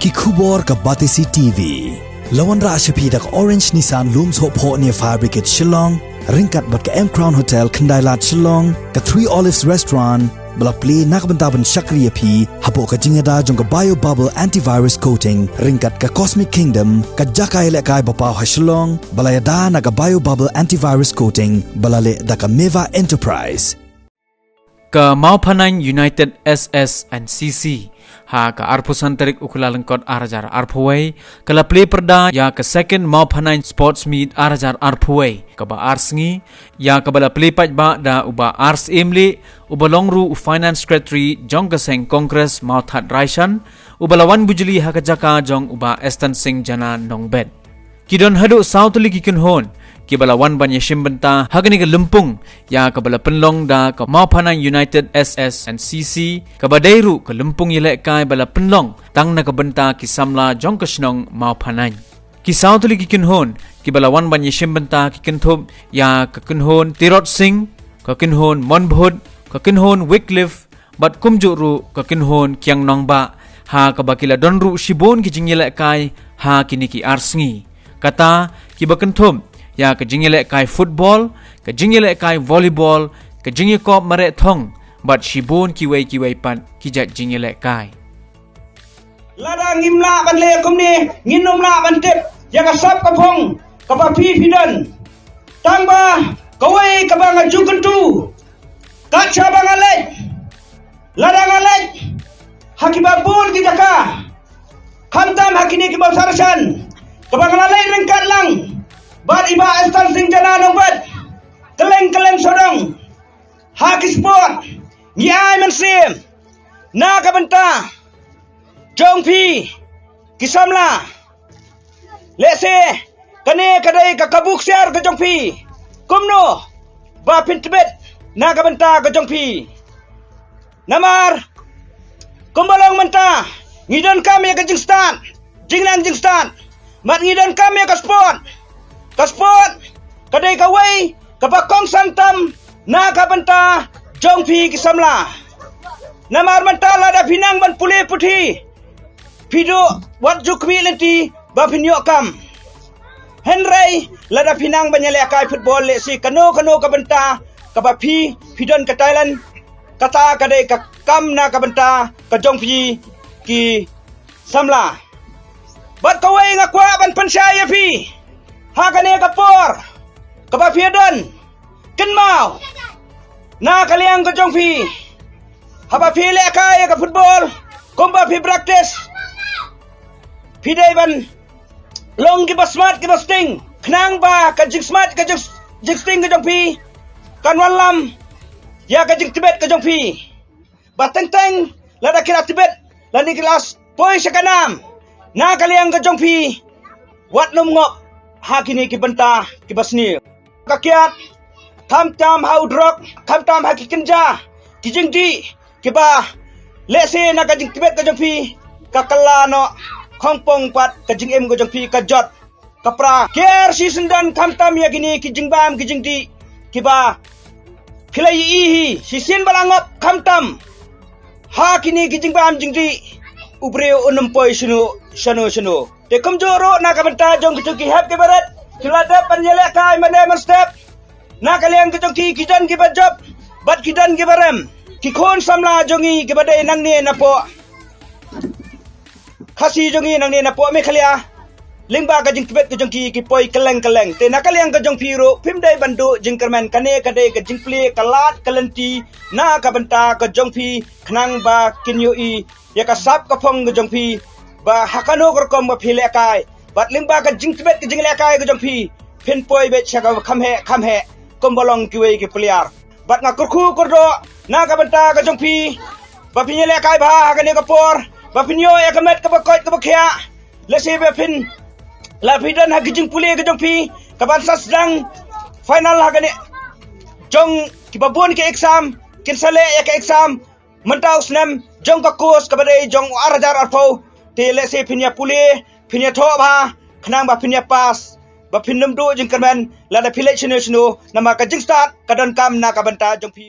ki khubor ka Batisi TV. Lawan ra ashapi dak Orange Nissan Looms Hope Ho near Fire Brigade Shillong, ringkat bat ka M Crown Hotel Kendailat Shillong, ka Three Olives Restaurant, bala Plie nakbentaban Shakriya P, hapo ka jingada jong ka Bio Bubble Antivirus Coating, ringkat ka Cosmic Kingdom, ka Jakai lekai bapaw ha Shillong, bala yada na ka Bio Bubble Antivirus Coating, bala le da ka Meva Enterprise. Ka Mawphanain United SS and CC ha ka arpusan tarik ukulalengkot arajar arpuway kala Plie Pyrda ya ka second Mawphanain Sports Meet arajar arpuway ka ba arsngi ya ka bala Plie pajba da uba ars Syiemlieh ubalongru finance secretary jong ka seng Congress Mauthat Raishan ubalawan bujuli ha ka jaka jong uba Estan Singh Jana Nongbet kidon hadu sautuli kikunhon kibala wan banya shimbenta hagani ka lumpung ya kabala penlong da ka Mawphanain United SS and CC kabadairu ka lumpung yelek kai bala penlong tang na kabenta ki samla jong kasnong Mawphanain ki sautuli ki kunhon kibala wan banya shimbenta ki kunthum ya ka kunhon Tirot Singh ka kunhon Monbhud ka kunhon Wycliffe bat kumjuru ka kunhon Kiang Nongba ha kabakila donru shibon ki jingyelek kai ha kini ki arsngi kata ki bakenthum ya ka jingilek kai football, ka jingilek kai volleyball, ka jingikop marek thong, bat shibun kiwai pan kijat jingilek kai. Lada ngimla ban le kumni, nginomla ban tip, ya ka sap ka phong, ka pa pi fidan. Tangba, kawai ka ba ngajukan tu. Ka cha ba ngalek. Lada ngalek. Hakiba bul ki jaka. Khamtam hakini ki ba sarasan. Ka ba ngalek rengkat lang. Bat iba Estan Singh Jana Nongbet keleng sodong haki sport ngiai mensim na kabenta jong pi kisamla lese kane kadai ka kabuk share ka jong pi kumno ba pintbet na kabenta ka jong pi namar kumbalong menta ngidon kami ka jing stan jinglan jing stan mat ngidon kami ka sport Kasport, kadai kawai, kapakong santam, na kabenta, jong pi kisamla. Namar mantala da pinang ban pulih putih. Pido, wat jukmi lenti, ba pinyok kam. Henry, lada pinang banyalekai football le si kano kabenta, kapapi, pidon ke Thailand, kata kadai kam na kabenta, ka jong pi ki samla. Bat kawai ngakwa ban pensyaya pi. Hakane kapor kapa Pyrda kenmau na kaliang ko jong pi haba pile kaya ka football komba pi practice pidai ban long ki basmat ki basting knang ba ka jing smart ka jing sting ka jong pi kan walam ya ka jing tibet ka jong pi bateng teng lada kira tibet lani kelas poi sakanam na kaliang ka jong pi wat nom ngok hakini ki benta ki basni kakiat tam haudrok tam haki kenja ki jingdi ki ba lese na ka jing tibet ka jong pi ka kalano khongpong pat ka jing em ka jong pi ka jot kapra ker season dan tam ya gini ki jingbam ki jingdi ki ba philai hi sisin balangop tam hakini ki jingbam jingdi ubreo unumpoi shano te kumjoro na kabenta jong ki hap ke barat kilada panjele kai madam step na kaliang ki kidan ki bajab bat kidan ki baram ki khon samla jongi ki badai nangni napo khasi jongi nangni napo me khalia lingba ka jing tibet jong ki poi keleng te na kaliang ka jong piro pimdai bandu jingkerman kane kadai ka jing Plie kalat kalenti na kabenta ka jong pi khnang ba kinyo I ya ka sap ka phong ka jong pi ba hakano korkom ba phile kai bat lingba ka jing tibet ka jingle kai ka jong pi pin poi bet chaka khamhe kombolong kiwe ki player bat nga kurkhu kordo na ka benta ka jong pi ba pinile kai ba hakane ka por ba pinyo ya ka met ka ba koit ka ba khia lesi be pin la pidan ha jing Plie ka jong pi ka ban sas dang final hakane jong ki babon ke exam kin sale ya ka exam mentau snam jong ka course ka badai jong arajar arpo te lese pinya Plie pinya tho ba khnang ba pinya pass ba phinnam do jing kerman la da phile chino nama ka jing start ka don kam na ka banta jong pi